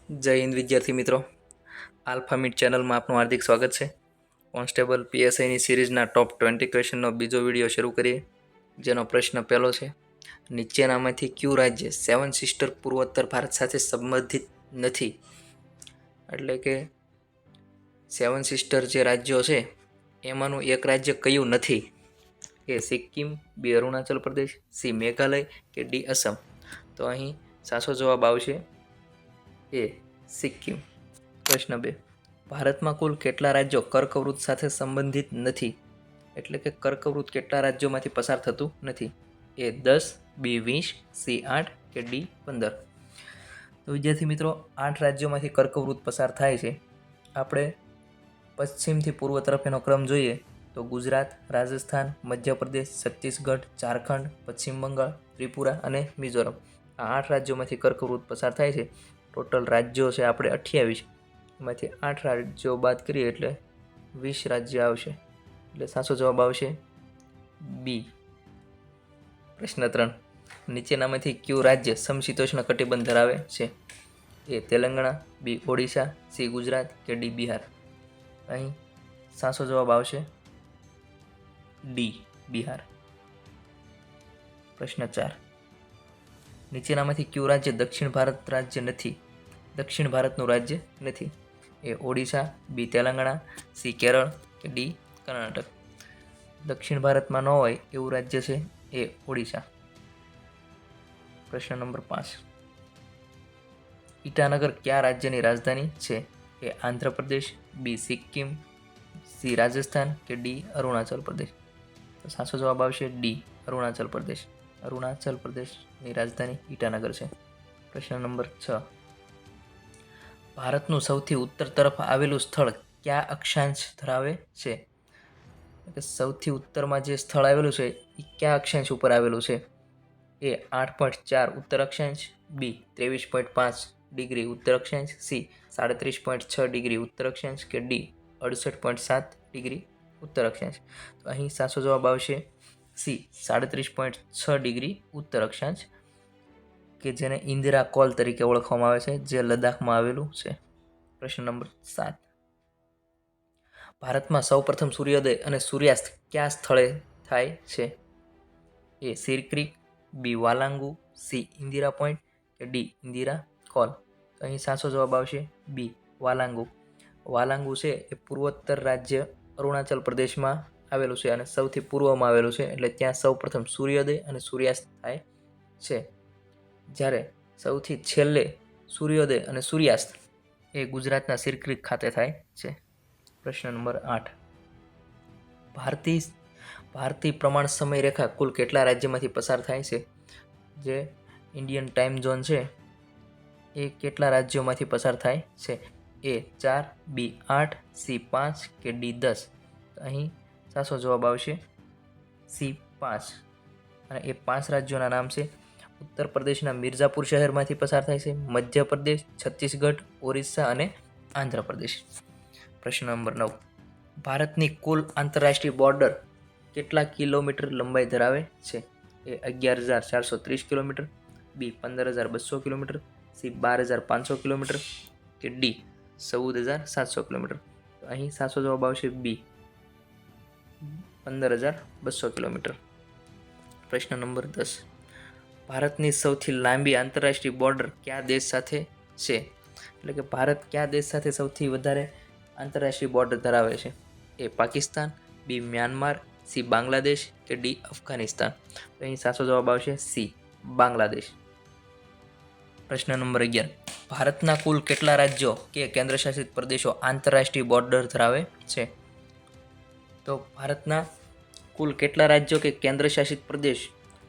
જય હિન્દ વિદ્યાર્થી મિત્રો, આલ્ફા મીટ ચેનલમાં આપનું હાર્દિક સ્વાગત છે. કોન્સ્ટેબલ પીએસઆઈની સિરીઝના ટોપ 20 ક્વેશ્ચનનો બીજો વિડીયો શરૂ કરીએ, જેનો પ્રશ્ન પહેલો છે. નીચેનામાંથી કયું રાજ્ય સેવન સિસ્ટર પૂર્વોત્તર ભારત સાથે સંબંધિત નથી? એટલે કે સેવન સિસ્ટર જે રાજ્યો છે એમાંનું એક રાજ્ય કયું નથી? એ સિક્કિમ, બી અરુણાચલ પ્રદેશ, સી મેઘાલય કે ડી અસમ. તો અહીં સાચો જવાબ આવશે એ સિક્કિમ. પ્રશ્ન 2. ભારતમાં કુલ કેટલા રાજ્યો કર્કવૃત સાથે સંબંધિત નથી? એટલે કે કર્કવૃત કેટલા રાજ્યોમાંથી પસાર થતું નથી? એ 10, બી 20, સી 8 કે ડી 15. તો વિદ્યાર્થી મિત્રો, 8 રાજ્યોમાંથી કર્કવૃત પસાર થાય છે. આપણે પશ્ચિમથી પૂર્વ તરફ એનો ક્રમ જોઈએ તો ગુજરાત, રાજસ્થાન, મધ્યપ્રદેશ, છત્તીસગઢ, ઝારખંડ, પશ્ચિમ બંગાળ, ત્રિપુરા અને મિઝોરમ. આ 8 રાજ્યોમાંથી કર્કવૃત પસાર થાય છે. ટોટલ રાજ્યો છે આપણે 28, એમાંથી 8 રાજ્યો બાદ કરીએ એટલે 20 રાજ્ય આવશે. એટલે સાચો જવાબ આવશે બી. પ્રશ્ન 3. નીચેનામાંથી કયું રાજ્ય સમશીતોષ્ણ કટિબંધ ધરાવે છે? એ તેલંગાણા, બી ઓડિશા, સી ગુજરાત કે ડી બિહાર. અહીં સાચો જવાબ આવશે ડી બિહાર. પ્રશ્ન 4. નીચેનામાંથી કયું રાજ્ય દક્ષિણ ભારત રાજ્ય નથી? દક્ષિણ ભારતનું રાજ્ય નથી. એ ઓડિશા, બી તેલંગાણા, સી કેરળ કે ડી કર્ણાટક. દક્ષિણ ભારતમાં ન હોય એવું રાજ્ય છે એ ઓડિશા. પ્રશ્ન નંબર 5. ઈટાનગર કયા રાજ્યની રાજધાની છે? એ આંધ્રપ્રદેશ, બી સિક્કિમ, સી રાજસ્થાન કે ડી અરુણાચલ પ્રદેશ. તો સાચો જવાબ આવશે ડી અરુણાચલ પ્રદેશ. અરુણાચલ પ્રદેશની રાજધાની ઈટાનગર છે. પ્રશ્ન નંબર 6. ભારતનું સૌથી ઉત્તર તરફ આવેલું સ્થળ કયા અક્ષાંશ ધરાવે છે? સૌથી ઉત્તરમાં જે સ્થળ આવેલું છે એ કયા અક્ષાંશ ઉપર આવેલું છે? એ 8.4 ઉત્તર અક્ષાંશ, બી 23.5 ડિગ્રી ઉત્તર અક્ષાંશ, સી 37.6 ડિગ્રી ઉત્તર અક્ષાંશ કે ડી 68.7 ડિગ્રી ઉત્તર અક્ષાંશ. તો અહીં સાચો જવાબ આવશે સી 37.6 ડિગ્રી ઉત્તર અક્ષાંશ, કે જેને ઇન્દિરા કોલ તરીકે ઓળખવામાં આવે છે, જે લદ્દાખમાં આવેલું છે. પ્રશ્ન નંબર 7. ભારતમાં સૌપ્રથમ સૂર્યોદય અને સૂર્યાસ્ત કયા સ્થળે થાય છે? એ સિર ક્રીક, બી વાલાંગુ, સી ઇન્દિરા પોઈન્ટ કે ડી ઇન્દિરા કોલ. તો અહીં સાચો જવાબ આવશે બી વાલાંગુ. વાલાંગુ છે એ પૂર્વોત્તર રાજ્ય અરુણાચલ પ્રદેશમાં આવેલું છે અને સૌથી પૂર્વમાં આવેલું છે, એટલે ત્યાં સૌપ્રથમ સૂર્યોદય અને સૂર્યાસ્ત થાય છે. જ્યારે સૌથી છેલ્લે સૂર્યોદય અને સૂર્યાસ્ત એ ગુજરાતના સિરક્રીક ખાતે થાય છે. પ્રશ્ન નંબર 8. ભારતીય પ્રમાણ સમય રેખા કુલ કેટલા રાજ્યમાંથી પસાર થાય છે? જે ઇન્ડિયન ટાઈમ ઝોન છે એ કેટલા રાજ્યોમાંથી પસાર થાય છે? એ 4, બી 8, સી 5 કે ડી 10. અહીં સાચો જવાબ આવશે સી 5. અને એ 5 રાજ્યોના નામ છે: ઉત્તર પ્રદેશના મિર્ઝાપુર શહેરમાંથી પસાર થાય છે, મધ્યપ્રદેશ, છત્તીસગઢ, ઓરિસ્સા અને આંધ્રપ્રદેશ. પ્રશ્ન નંબર 9. ભારતની કુલ આંતરરાષ્ટ્રીય બોર્ડર કેટલા કિલોમીટર લંબાઈ ધરાવે છે? એ 11,430 કિલોમીટર, બી 15,200 કિલોમીટર, સી 12,500 કિલોમીટર કે ડી 14,700 કિલોમીટર. તો અહીં સાચો જવાબ આવશે બી 15,200 કિલોમીટર. પ્રશ્ન નંબર 10. ભારતની સૌથી લાંબી આંતરરાષ્ટ્રીય બોર્ડર કયા દેશ સાથે છે? એટલે કે ભારત કયા દેશ સાથે સૌથી વધારે આંતરરાષ્ટ્રીય બોર્ડર ધરાવે છે? એ પાકિસ્તાન, બી મ્યાનમાર, સી બાંગ્લાદેશ કે ડી અફઘાનિસ્તાન. તો અહીં સાચો જવાબ આવશે સી બાંગ્લાદેશ. પ્રશ્ન નંબર 11. ભારતના કુલ કેટલા રાજ્યો કે કેન્દ્રશાસિત પ્રદેશો આંતરરાષ્ટ્રીય બોર્ડર ધરાવે છે? તો ભારતના કુલ કેટલા રાજ્યો કે કેન્દ્રશાસિત પ્રદેશ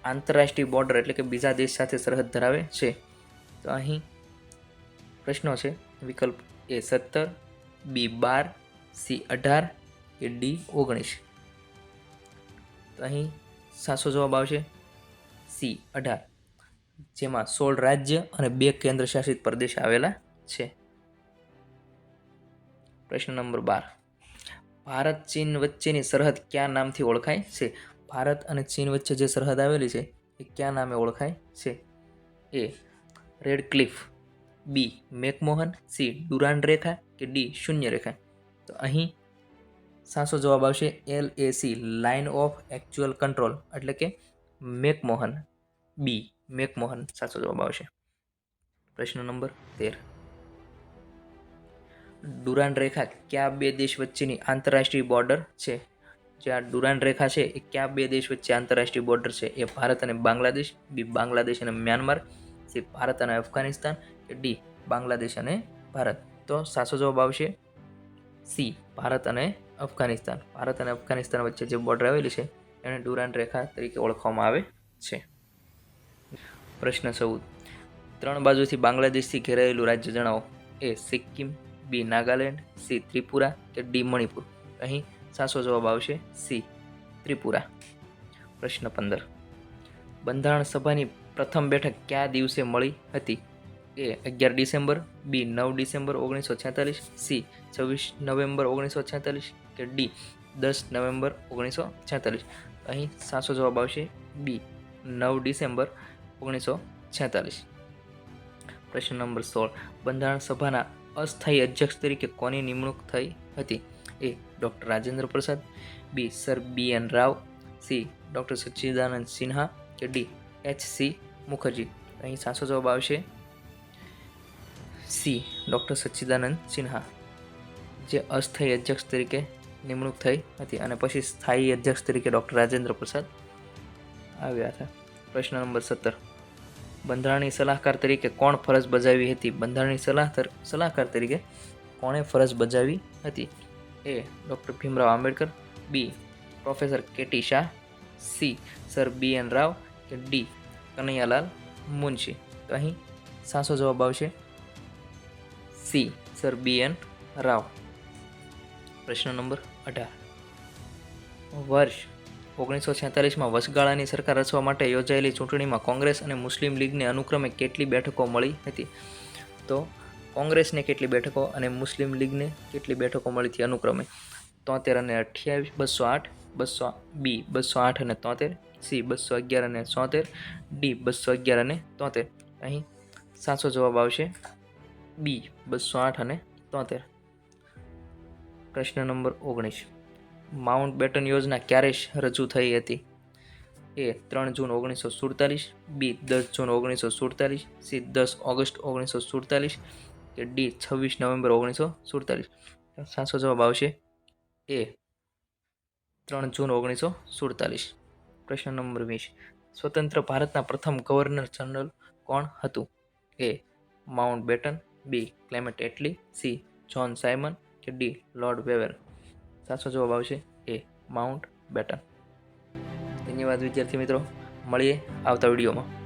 આંતરરાષ્ટ્રીય બોર્ડર એટલે કે બીજા દેશ સાથે સરહદ ધરાવે છે? તો અહીં પ્રશ્નો છે. વિકલ્પ એ 17, બી 12, સી 18 કે ડી 19. તો અહીં સાચો જવાબ આવશે સી 18, જેમાં 16 રાજ્ય અને 2 કેન્દ્રશાસિત પ્રદેશ આવેલા છે. પ્રશ્ન નંબર 12. ભારત ચીન વચ્ચેની સરહદ કયા નામથી ઓળખાય છે? ભારત અને ચીન વચ્ચે જે સરહદ આવેલી છે એ કયા નામે ઓળખાય છે? એ રેડ ક્લિફ, બી મેકમોહન, સી ડુરાન્ડ રેખા કે ડી શૂન્ય રેખા? તો અહીં સાચો જવાબ આવશે LAC, line of actual control, એટલે કે મેકમોહન. બી મેકમોહન સાચો જવાબ આવશે. પ્રશ્ન નંબર 13. ડુરાન્ડ રેખા કયા બે દેશ વચ્ચેની આંતરરાષ્ટ્રીય બોર્ડર છે? જે આ ડુરાન્ડ રેખા છે એ કયા બે દેશ વચ્ચે આંતરરાષ્ટ્રીય બોર્ડર છે? એ ભારત અને બાંગ્લાદેશ, બી બાંગ્લાદેશ અને મ્યાનમાર, સી ભારત અને અફઘાનિસ્તાન કે ડી બાંગ્લાદેશ અને ભારત? તો સાચો જવાબ આવશે સી ભારત અને અફઘાનિસ્તાન. ભારત અને અફઘાનિસ્તાન વચ્ચે જે બોર્ડર આવેલી છે એને ડુરાન્ડ રેખા તરીકે ઓળખવામાં આવે છે. પ્રશ્ન 14. 3 બાજુથી બાંગ્લાદેશથી ઘેરાયેલું રાજ્ય જણાવો. એ સિક્કિમ, બી નાગાલેન્ડ, સી ત્રિપુરા કે ડી મણિપુર? અહીં સાચો જવાબ આવશે સી ત્રિપુરા. પ્રશ્ન 15. બંધારણ સભાની પ્રથમ બેઠક કયા દિવસે મળી હતી? એ 11 ડિસેમ્બર, બી 9 ડિસેમ્બર 1946, સી 26 નવેમ્બર 1946 કે ડી 10 નવેમ્બર 1946? અહીં સાચો જવાબ આવશે બી 9 ડિસેમ્બર 1946. પ્રશ્ન નંબર 16. બંધારણ સભાના અસ્થાયી અધ્યક્ષ તરીકે કોની નિમણૂક થઈ હતી? A doctor Rajendra Prasad, B sir BN Rao, C doctor Sachchidanand Sinha કે ડી HC મુખર્જી? અહીં સાચો જવાબ આવશે સી ડૉક્ટર સચ્ચિદાનંદ સિન્હા, જે અસ્થાયી અધ્યક્ષ તરીકે નિમણૂક થઈ હતી અને પછી સ્થાયી અધ્યક્ષ તરીકે ડૉક્ટર રાજેન્દ્ર પ્રસાદ આવ્યા હતા. પ્રશ્ન નંબર 17. બંધારણીય સલાહકાર તરીકે કોણ ફરજ બજાવી હતી? બંધારણીય સલાહકાર તરીકે કોણે ફરજ બજાવી હતી? A doctor Bhimrao Ambedkar, B professor KT Shah, C sir BN Rao કે ડી કનૈયાલાલ મુનશી? તો અહીં સાચો જવાબ આવશે સી સર BN રાવ. પ્રશ્ન નંબર 18. વર્ષ 1946માં વચગાળાની સરકાર રચવા માટે યોજાયેલી ચૂંટણીમાં કોંગ્રેસ અને મુસ્લિમ લીગને અનુક્રમે કેટલી બેઠકો મળી હતી? તો કોંગ્રેસને કેટલી બેઠકો અને મુસ્લિમ લીગને કેટલી બેઠકો મળી હતી અનુક્રમે? 73 અને 28, 208, બી 208 અને 73, સી 211 અને 74, ડી 211 અને 73? અહીં સાચો જવાબ આવશે બી 208 અને 73. પ્રશ્ન નંબર 19. માઉન્ટ બેટન યોજના ક્યારે રજૂ થઈ હતી? એ 3 જૂન 1947, બી 10 જૂન 1947, સી 10 ઓગસ્ટ 1947 કે ડી 26 નવેમ્બર 1947? સાચો જવાબ આવશે એ 3 જૂન 1947. પ્રશ્ન નંબર 20. સ્વતંત્ર ભારતના પ્રથમ ગવર્નર જનરલ કોણ હતું? એ માઉન્ટ બેટન, બી ક્લેમેન્ટ એટલી, સી જ્હોન સાયમન કે ડી લોર્ડ વેવેલ? સાચો જવાબ આવશે એ માઉન્ટ બેટન. ધન્યવાદ વિદ્યાર્થી મિત્રો, મળીએ આવતા વિડીયોમાં.